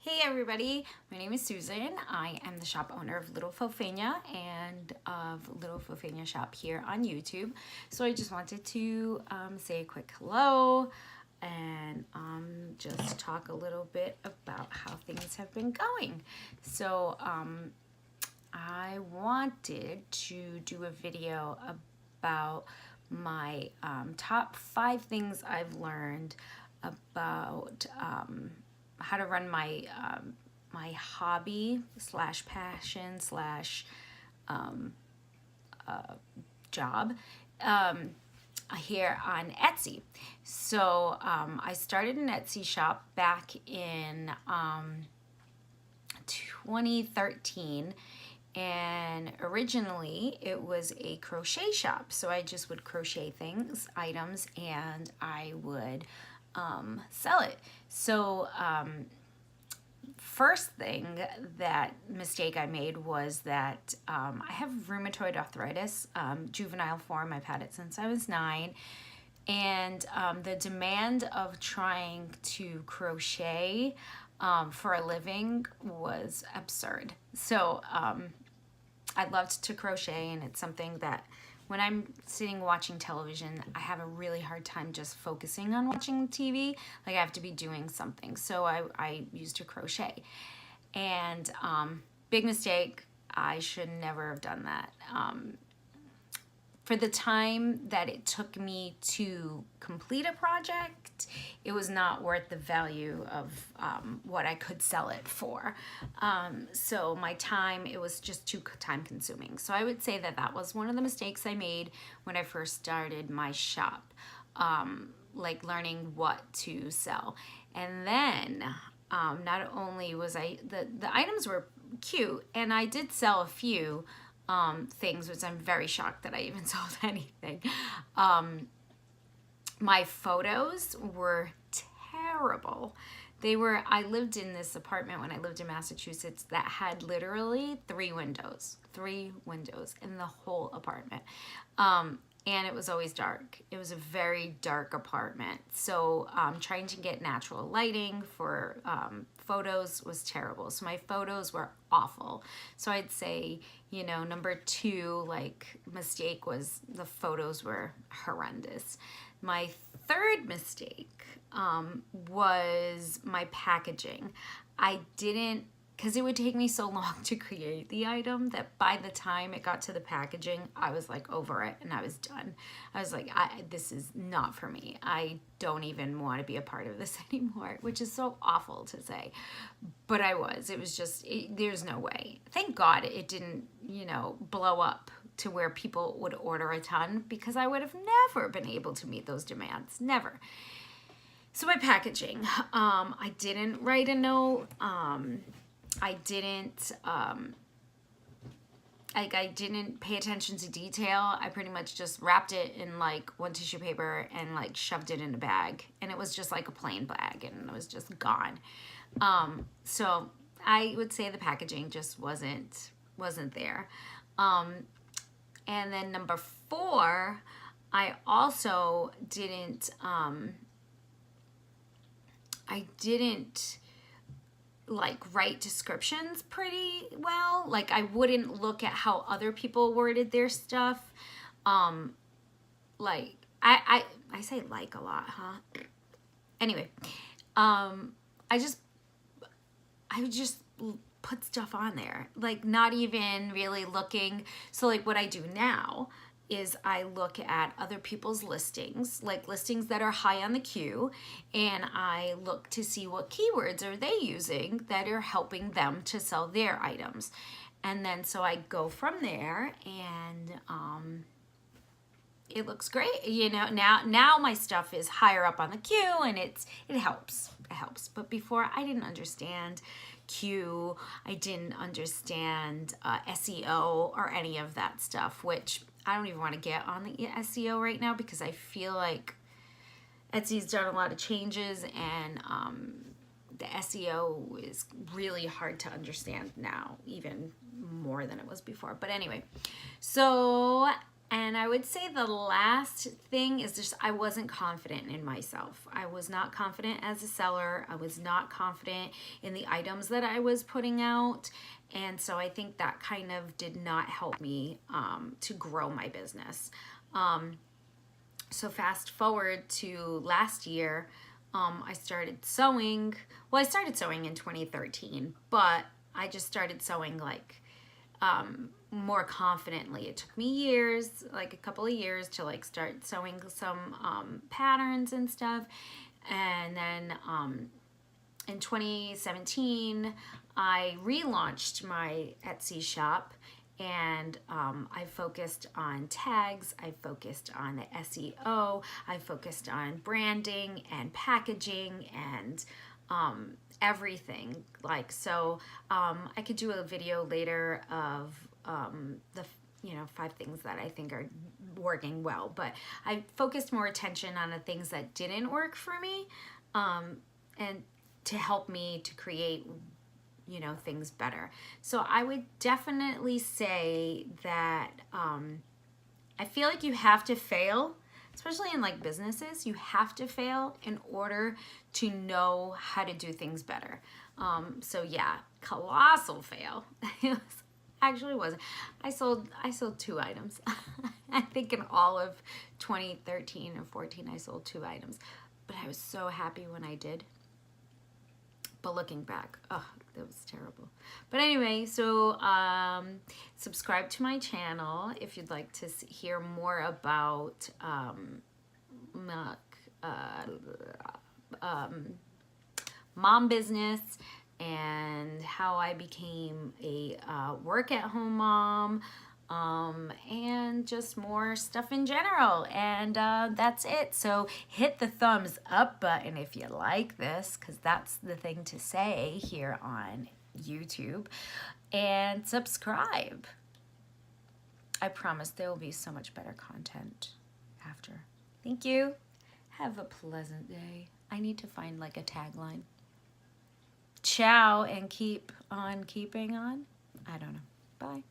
Hey everybody, my name is Susan. I am the shop owner of Little Fofinha and of Little Fofinha shop here on YouTube. So I just wanted to say a quick hello and just talk a little bit about how things have been going. So I wanted to do a video about my top 5 things I've learned about how to run my my hobby slash passion slash job here on Etsy. So I started an Etsy shop back in 2013, and originally it was a crochet shop. So I just would crochet items, and I would sell it. So first mistake I made was that I have rheumatoid arthritis, juvenile form. I've had it since I was 9. And the demand of trying to crochet for a living was absurd. So I loved to crochet, and it's something that when I'm sitting watching television, I have a really hard time just focusing on watching TV. Like I have to be doing something. So I used to crochet. And big mistake, I should never have done that. For the time that it took me to complete a project, it was not worth the value of what I could sell it for. So my time, it was just too time consuming. So I would say that that was one of the mistakes I made when I first started my shop, like learning what to sell. And then not only was the items were cute, and I did sell a few things, which I'm very shocked that I even sold anything. My photos were terrible. I lived in this apartment when I lived in Massachusetts that had literally 3 windows in the whole apartment. And it was always dark. It was a very dark apartment. So trying to get natural lighting for photos was terrible. So my photos were awful. So I'd say, number 2, mistake was the photos were horrendous. My third mistake was my packaging. I didn't, because it would take me so long to create the item that by the time it got to the packaging, I was like over it and I was done. I was like, this is not for me. I don't even want to be a part of this anymore, which is so awful to say. But I was. It was just, there's no way. Thank God it didn't, blow up to where people would order a ton, because I would have never been able to meet those demands. Never. So my packaging, I didn't write a note. I didn't pay attention to detail. I pretty much just wrapped it in one tissue paper and shoved it in a bag, and it was just like a plain bag, and it was just gone. So I would say the packaging just wasn't there. And then number 4, I also didn't write descriptions pretty well. I wouldn't look at how other people worded their stuff. I say a lot, huh? Anyway, I would just put stuff on there, not even really looking. So what I do now is I look at other people's listings, listings that are high on the queue, and I look to see what keywords are they using that are helping them to sell their items. And then so I go from there, and it looks great. Now my stuff is higher up on the queue, and it helps. But before, I didn't understand queue. I didn't understand SEO or any of that stuff, which I don't even want to get on the SEO right now, because I feel like Etsy's done a lot of changes, and the SEO is really hard to understand now, even more than it was before. But anyway, so And I would say the last thing is just I wasn't confident in myself. I was not confident as a seller. I was not confident in the items that I was putting out. And so I think that kind of did not help me to grow my business. So fast forward to last year, I started sewing. Well, I started sewing in 2013, but I just started sewing like more confidently. It took me years, like a couple of years, to like start sewing some patterns and stuff. And then in 2017, I relaunched my Etsy shop, and I focused on tags, I focused on the SEO, I focused on branding and packaging and everything. Like, so I could do a video later of the 5 things that I think are working well, but I focused more attention on the things that didn't work for me, and to help me to create things better. So I would definitely say that I feel like you have to fail, especially in like businesses. You have to fail in order to know how to do things better. So yeah, colossal fail. It was, actually wasn't. I sold 2 items. I think in all of 2013 or 14 I sold 2 items, but I was so happy when I did. But looking back, oh, that was terrible. But anyway, so subscribe to my channel if you'd like to hear more about mom business and how I became a work-at-home mom, and just more stuff in general. And that's it. So hit the thumbs up button if you like this, because that's the thing to say here on YouTube, and subscribe. I promise there will be so much better content after. Thank you. Have a pleasant day. I need to find like a tagline. Ciao and keep on keeping on. I don't know. Bye.